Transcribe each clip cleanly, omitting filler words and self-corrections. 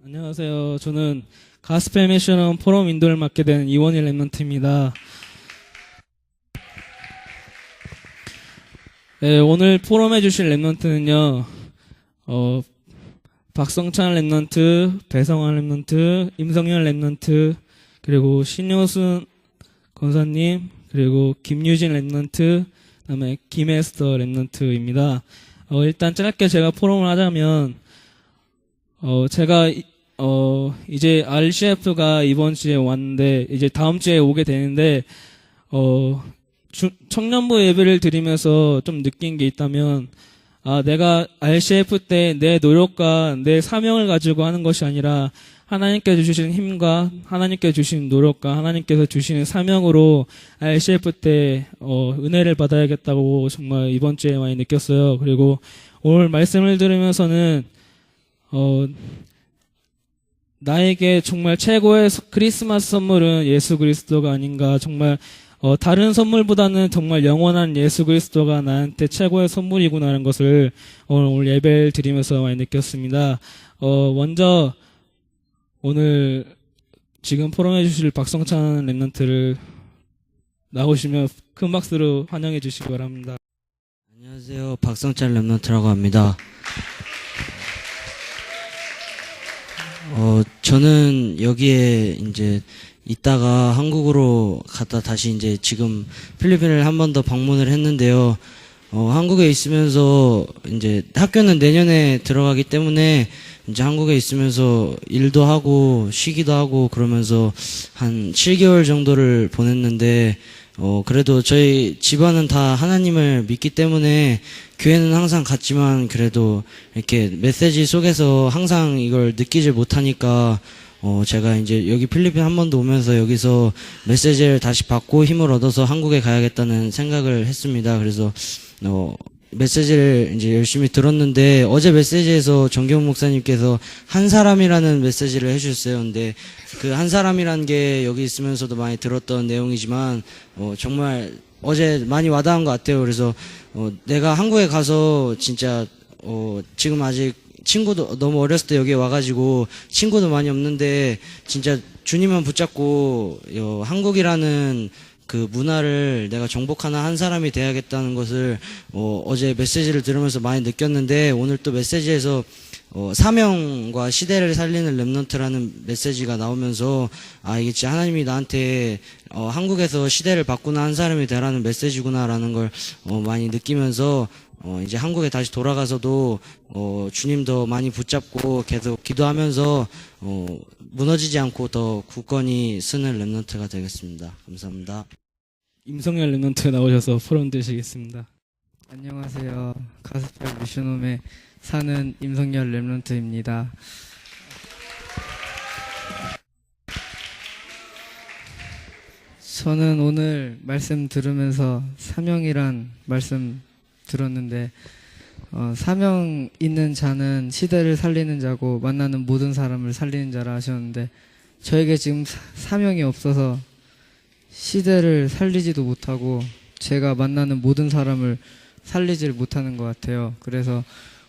안녕하세요. 저는 가스펠 미션은 포럼 인도를 맡게 된 이원일 랩런트입니다. 네, 오늘 포럼해 주실 랩런트는요, 박성찬 랩런트, 배성환 랩런트, 임성현 랩런트, 그리고 신효순 권사님, 그리고 김유진 랩런트, 그다음에 김에스터 랩런트입니다. 일단 짧게 제가 포럼을 하자면, 제가 이제 RCF가 이번 주에 왔는데, 이제 다음 주에 오게 되는데, 청년부 예배를 드리면서 좀 느낀 게 있다면, 내가 RCF 때 내 노력과 내 사명을 가지고 하는 것이 아니라, 하나님께서 주시는 힘과, 하나님께서 주시는 노력과, 하나님께서 주시는 사명으로 RCF 때, 은혜를 받아야겠다고 정말 이번 주에 많이 느꼈어요. 그리고 오늘 말씀을 들으면서는, 나에게 정말 최고의 크리스마스 선물은 예수 그리스도가 아닌가. 정말 다른 선물보다는 정말 영원한 예수 그리스도가 나한테 최고의 선물이구나라는 것을 오늘 예배를 드리면서 많이 느꼈습니다. 먼저 오늘 지금 포럼해 주실 박성찬 랩런트를 나오시면 큰 박수로 환영해 주시기 바랍니다. 안녕하세요. 박성찬 랩런트라고 합니다. 저는 여기에 이제 있다가 한국으로 갔다 다시 이제 지금 필리핀을 한 번 더 방문을 했는데요. 한국에 있으면서 이제 학교는 내년에 들어가기 때문에 이제 한국에 있으면서 일도 하고 쉬기도 하고 그러면서 한 7개월 정도를 보냈는데 그래도 저희 집안은 다 하나님을 믿기 때문에 교회는 항상 갔지만 그래도 이렇게 메시지 속에서 항상 이걸 느끼질 못하니까 제가 이제 여기 필리핀 한 번 더 오면서 여기서 메시지를 다시 받고 힘을 얻어서 한국에 가야겠다는 생각을 했습니다. 그래서 메시지를 이제 열심히 들었는데 어제 메시지에서 정경 목사님께서 한 사람이라는 메시지를 해주셨어요. 근데 그 한 사람이라는 게 여기 있으면서도 많이 들었던 내용이지만 정말 어제 많이 와닿은 것 같아요. 그래서 내가 한국에 가서 진짜 지금 아직 친구도 너무 어렸을 때 여기에 와가지고 친구도 많이 없는데 진짜 주님만 붙잡고 한국이라는 그 문화를 내가 정복하는 한 사람이 돼야겠다는 것을 어제 메시지를 들으면서 많이 느꼈는데 오늘 또 메시지에서 사명과 시대를 살리는 랩런트라는 메시지가 나오면서 이게 진짜 하나님이 나한테 한국에서 시대를 바꾸는 한 사람이 되라는 메시지구나라는 걸 많이 느끼면서 이제 한국에 다시 돌아가서도 주님 더 많이 붙잡고 계속 기도하면서 무너지지 않고 더 굳건히 서는 랩런트가 되겠습니다. 감사합니다. 임성현 랩런트 나오셔서 포럼 되시겠습니다. 안녕하세요. 가스펠 미션홈에 사는 임성열 랩런트입니다. 저는 오늘 말씀 들으면서 사명이란 말씀 들었는데 사명 있는 자는 시대를 살리는 자고 만나는 모든 사람을 살리는 자라 하셨는데 저에게 지금 사명이 없어서 시대를 살리지도 못하고 제가 만나는 모든 사람을 살리질 못하는 것 같아요. 그래서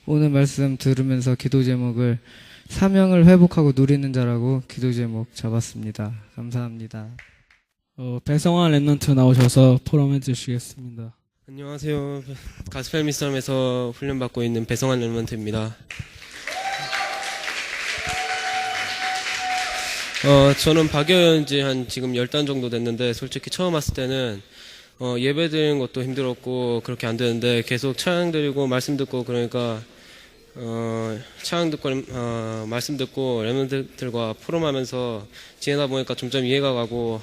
오늘 말씀 들으면서 기도 제목을 사명을 회복하고 누리는 자라고 기도 제목 잡았습니다. 감사합니다. 배성환 랩런트 나오셔서 포럼 해주시겠습니다. 안녕하세요. 가스펠 미션에서 훈련받고 있는 배성환 랩런트입니다. 저는 박여연 지 한 지금 10달 정도 됐는데 솔직히 처음 왔을 때는 예배 드리는 것도 힘들었고 그렇게 안 되는데 계속 찬양 드리고 말씀 듣고 그러니까 찬양 듣고 말씀 듣고 랩런트들과 포럼하면서 지내다 보니까 점점 이해가 가고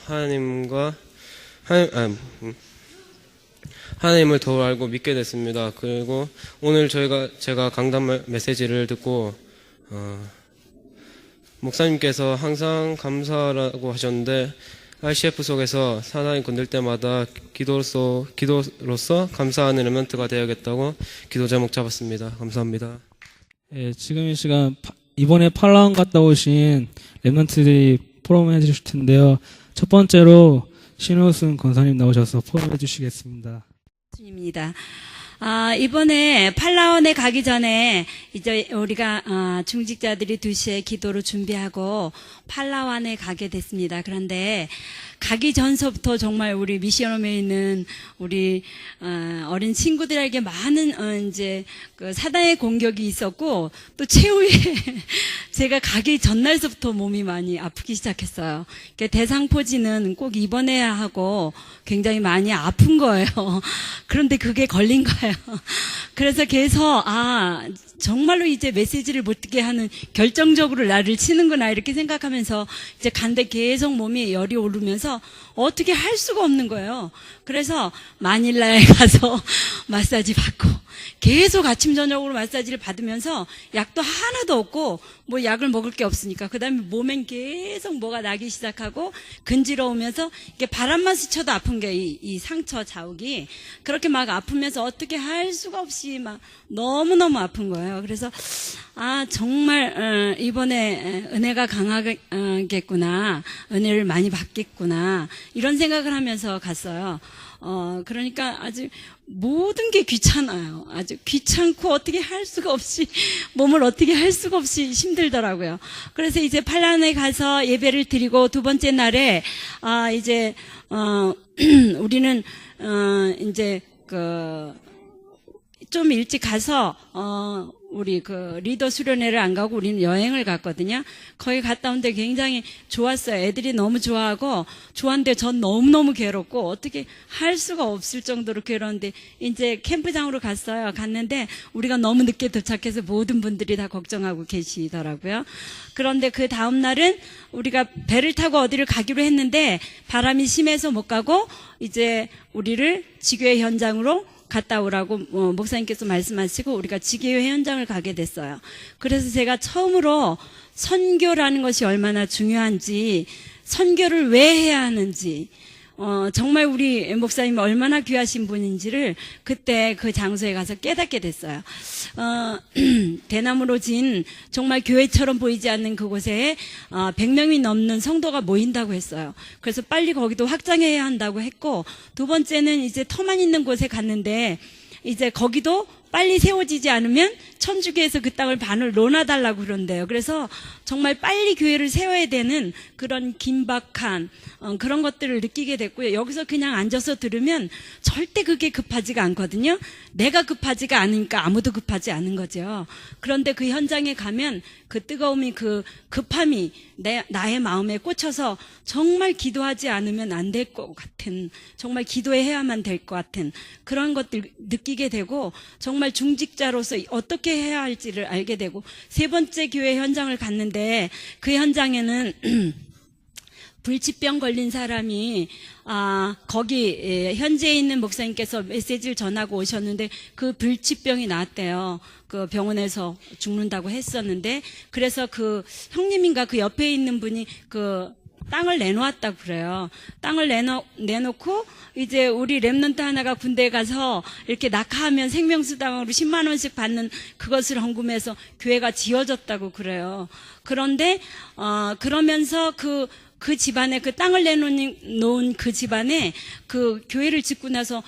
하나님을 더 알고 믿게 됐습니다. 그리고 오늘 제가 강단 메시지를 듣고 목사님께서 항상 감사라고 하셨는데 RCF 속에서 하나님 건들 때마다 기도로서 감사하는 랩런트가 되어야겠다고 기도 제목 잡았습니다. 감사합니다. 지금 이 시간 이번에 팔라운 갔다 오신 랩런트들이 포럼 해주실 텐데요. 첫 번째로 신호순 권사님 나오셔서 포럼 해주시겠습니다. 입니다. 이번에 팔라원에 가기 전에 이제 우리가 중직자들이 2시에 기도로 준비하고 팔라완에 가게 됐습니다. 그런데 가기 전서부터 정말 우리 미션홈에 있는 우리 어린 친구들에게 많은 이제 그 사단의 공격이 있었고, 또 최후에 제가 가기 전날서부터 몸이 많이 아프기 시작했어요. 그러니까 대상포진은 꼭 입원해야 하고 굉장히 많이 아픈 거예요. 그런데 그게 걸린 거예요. 그래서 계속 정말로 이제 메시지를 못 듣게 하는, 결정적으로 나를 치는구나 이렇게 생각하면서 이제 간데 계속 몸이 열이 오르면서 어떻게 할 수가 없는 거예요. 그래서 마닐라에 가서 마사지 받고 계속 아침 저녁으로 마사지를 받으면서 약도 하나도 없고 뭐 약을 먹을 게 없으니까, 그다음에 몸엔 계속 뭐가 나기 시작하고 근지러우면서 이게 바람만 스쳐도 아픈 게 이 상처 자욱이 그렇게 막 아프면서 어떻게 할 수가 없이 막 너무너무 아픈 거예요. 그래서 정말 이번에 은혜가 강하겠구나, 은혜를 많이 받겠구나 이런 생각을 하면서 갔어요. 그러니까 아주 모든 게 귀찮아요. 아주 귀찮고 어떻게 할 수가 없이, 몸을 어떻게 할 수가 없이 힘들더라고요. 그래서 이제 팔란에 가서 예배를 드리고 두 번째 날에 이제 우리는 이제 좀 일찍 가서 우리 리더 수련회를 안 가고 우리는 여행을 갔거든요. 거기 갔다 온데 굉장히 좋았어요. 애들이 너무 좋았는데 전 너무너무 괴롭고 어떻게 할 수가 없을 정도로 괴로운데, 이제 캠프장으로 갔는데 우리가 너무 늦게 도착해서 모든 분들이 다 걱정하고 계시더라고요. 그런데 그 다음 날은 우리가 배를 타고 어디를 가기로 했는데 바람이 심해서 못 가고 이제 우리를 지교회 현장으로 갔다 오라고 목사님께서 말씀하시고 우리가 지교회 현장을 가게 됐어요. 그래서 제가 처음으로 선교라는 것이 얼마나 중요한지, 선교를 왜 해야 하는지, 정말 우리 목사님이 얼마나 귀하신 분인지를 그때 그 장소에 가서 깨닫게 됐어요. 대나무로 진 정말 교회처럼 보이지 않는 그곳에 100명이 넘는 성도가 모인다고 했어요. 그래서 빨리 거기도 확장해야 한다고 했고, 두 번째는 이제 터만 있는 곳에 갔는데 이제 거기도 빨리 세워지지 않으면 천주교에서 그 땅을 반을 논아달라고 그런대요. 그래서 정말 빨리 교회를 세워야 되는 그런 긴박한 그런 것들을 느끼게 됐고요. 여기서 그냥 앉아서 들으면 절대 그게 급하지가 않거든요. 내가 급하지가 않으니까 아무도 급하지 않은 거죠. 그런데 그 현장에 가면 그 뜨거움이, 그 급함이 나의 마음에 꽂혀서 정말 기도하지 않으면 안 될 것 같은, 정말 기도해야만 될 것 같은 그런 것들 느끼게 되고, 정말 중직자로서 어떻게 해야 할지를 알게 되고, 세 번째 교회 현장을 갔는데 그 현장에는 불치병 걸린 사람이 거기 현지에 있는 목사님께서 메시지를 전하고 오셨는데 그 불치병이 나왔대요. 그 병원에서 죽는다고 했었는데, 그래서 그 형님인가 그 옆에 있는 분이 그 땅을 내놓았다고 그래요. 땅을 내놓고 이제 우리 랩런트 하나가 군대에 가서 이렇게 낙하하면 생명수당으로 10만 원씩 받는 그것을 헌금해서 교회가 지어졌다고 그래요. 그런데 그러면서 그 집안에, 그 땅을 내놓은 그 집안에 그 교회를 짓고 나서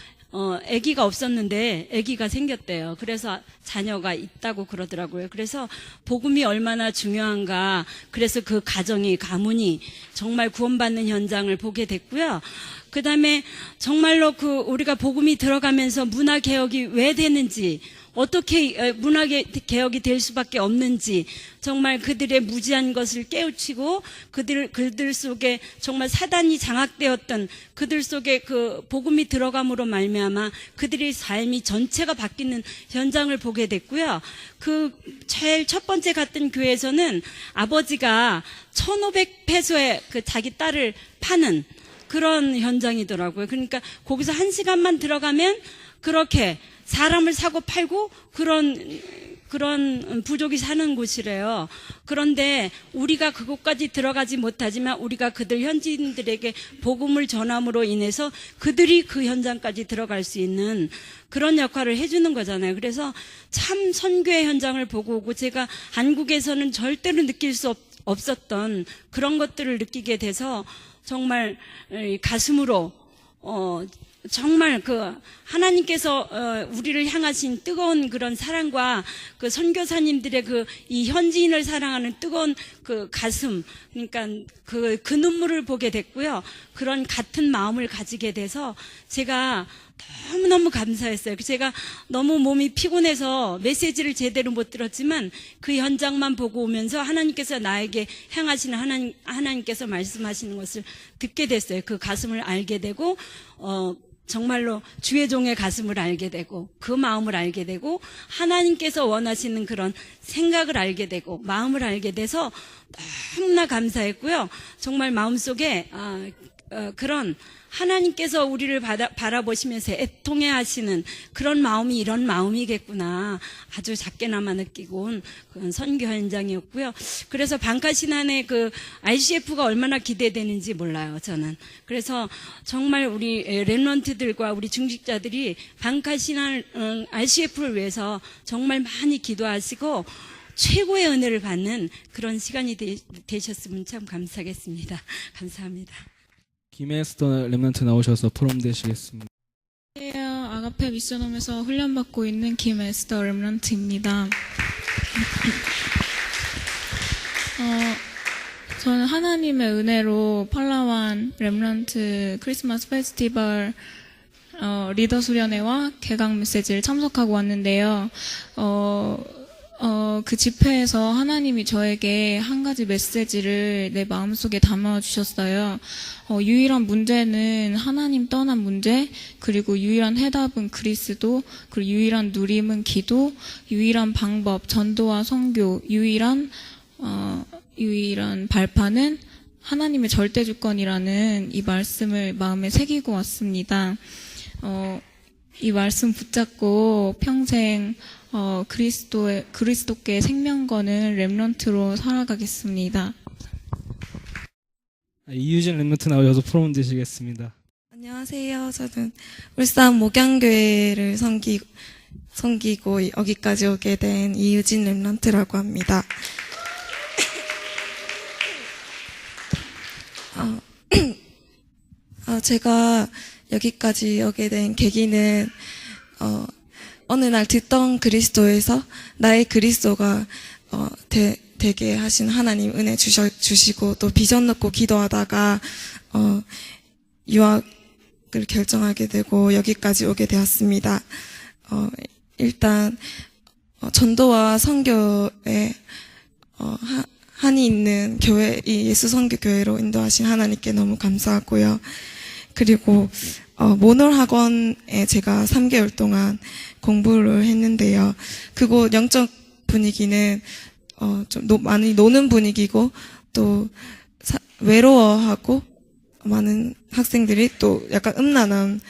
아기가 없었는데 아기가 생겼대요. 그래서 자녀가 있다고 그러더라고요. 그래서 복음이 얼마나 중요한가. 그래서 그 가문이 정말 구원받는 현장을 보게 됐고요. 그 다음에 정말로 우리가 복음이 들어가면서 문화 개혁이 왜 되는지, 어떻게 문화 개혁이 될 수밖에 없는지, 정말 그들의 무지한 것을 깨우치고 그들 속에 정말 사단이 장악되었던 그들 속에 그 복음이 들어감으로 말미암아 그들의 삶이 전체가 바뀌는 현장을 보게 됐고요. 그 제일 첫 번째 갔던 교회에서는 아버지가 1,500페소에 그 자기 딸을 파는 그런 현장이더라고요. 그러니까 거기서 1시간만 들어가면 그렇게 사람을 사고 팔고 그런 부족이 사는 곳이래요. 그런데 우리가 그곳까지 들어가지 못하지만 우리가 그들 현지인들에게 복음을 전함으로 인해서 그들이 그 현장까지 들어갈 수 있는 그런 역할을 해주는 거잖아요. 그래서 참 선교의 현장을 보고 오고, 제가 한국에서는 절대로 느낄 수 없었던 그런 것들을 느끼게 돼서 정말 가슴으로 정말 그 하나님께서 우리를 향하신 뜨거운 그런 사랑과 그 선교사님들의 그 이 현지인을 사랑하는 뜨거운 그 가슴, 그러니까 그 눈물을 보게 됐고요. 그런 같은 마음을 가지게 돼서 제가 너무너무 감사했어요. 제가 너무 몸이 피곤해서 메시지를 제대로 못 들었지만 그 현장만 보고 오면서 하나님께서 나에게 향하시는 하나님께서 말씀하시는 것을 듣게 됐어요. 그 가슴을 알게 되고 정말로 주의 종의 가슴을 알게 되고 그 마음을 알게 되고 하나님께서 원하시는 그런 생각을 알게 되고 마음을 알게 돼서 너무나 감사했고요. 정말 마음속에 그런 하나님께서 우리를 바라보시면서 애통해 하시는 그런 마음이 이런 마음이겠구나 아주 작게나마 느끼고 온 그런 선교 현장이었고요. 그래서 방카신안의 그 ICF가 얼마나 기대되는지 몰라요, 저는. 그래서 정말 우리 렘넌트들과 우리 중직자들이 방카신안 ICF를 위해서 정말 많이 기도하시고 최고의 은혜를 받는 그런 시간이 되셨으면 참 감사하겠습니다. 감사합니다. 김에스더 렘넌트 나오셔서 포럼 되시겠습니다. 안녕하세요. 아가페 미션홈에서 훈련받고 있는 김에스더 렘넌트입니다. 저는 하나님의 은혜로 팔라완 렘넌트 크리스마스 페스티벌 리더 수련회와 개강 메시지를 참석하고 왔는데요. 그 집회에서 하나님이 저에게 한 가지 메시지를 내 마음속에 담아주셨어요. 유일한 문제는 하나님 떠난 문제, 그리고 유일한 해답은 그리스도, 그리고 유일한 누림은 기도, 유일한 방법, 전도와 선교, 유일한 발판은 하나님의 절대주권이라는 이 말씀을 마음에 새기고 왔습니다. 이 말씀 붙잡고 평생 그리스도께 생명 거는 렘넌트로 살아가겠습니다. 이유진 렘넌트 나오셔서 포럼 되시겠습니다. 안녕하세요. 저는 울산 목양교회를 섬기고 여기까지 오게 된 이유진 렘넌트라고 합니다. 제가 여기까지 오게 된 계기는 어느 날 듣던 그리스도에서 나의 그리스도가 되게 하신 하나님 은혜 주시고 또 비전 넣고 기도하다가 유학을 결정하게 되고 여기까지 오게 되었습니다. 일단 전도와 선교에 한이 있는 교회, 이 예수 선교 교회로 인도하신 하나님께 너무 감사하고요. 그리고 모놀 학원에 제가 3개월 동안 공부를 했는데요. 그곳 영적 분위기는 좀 많이 노는 분위기고 또 외로워하고 많은 학생들이 또 약간 음란한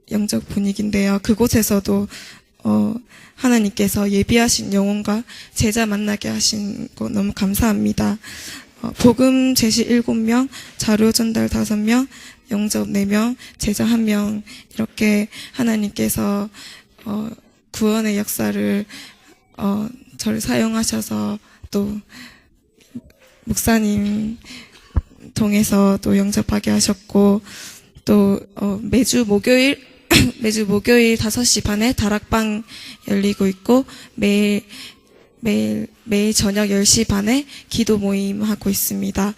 영적 분위기인데요. 그곳에서도 하나님께서 예비하신 영혼과 제자 만나게 하신 거 너무 감사합니다. 복음 제시 7명, 자료 전달 5명, 영접 4명, 제자 1명 이렇게 하나님께서 구원의 역사를 저를 사용하셔서 또 목사님 통해서 또 영접하게 하셨고 또 매주 목요일 5시 반에 다락방 열리고 있고 매일 저녁 10시 반에 기도 모임 하고 있습니다.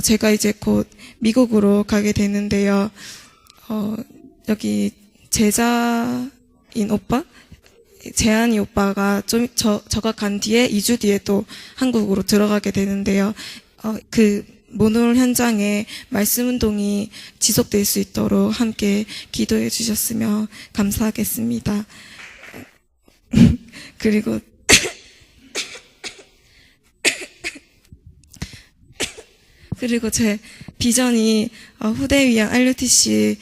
제가 이제 곧 미국으로 가게 되는데요. 여기 제자인 오빠, 재한이 오빠가 저가 간 뒤에 2주 뒤에 또 한국으로 들어가게 되는데요. 그 모놀 현장에 말씀 운동이 지속될 수 있도록 함께 기도해 주셨으면 감사하겠습니다. 그리고 제 비전이 후대 위한 RUTC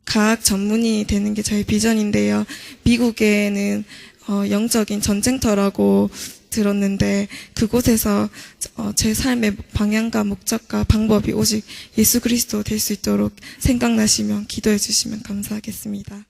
과학 전문의 되는 게 저의 비전인데요. 미국에는 영적인 전쟁터라고 들었는데 그곳에서 제 삶의 방향과 목적과 방법이 오직 예수 그리스도 될 수 있도록 생각나시면 기도해 주시면 감사하겠습니다.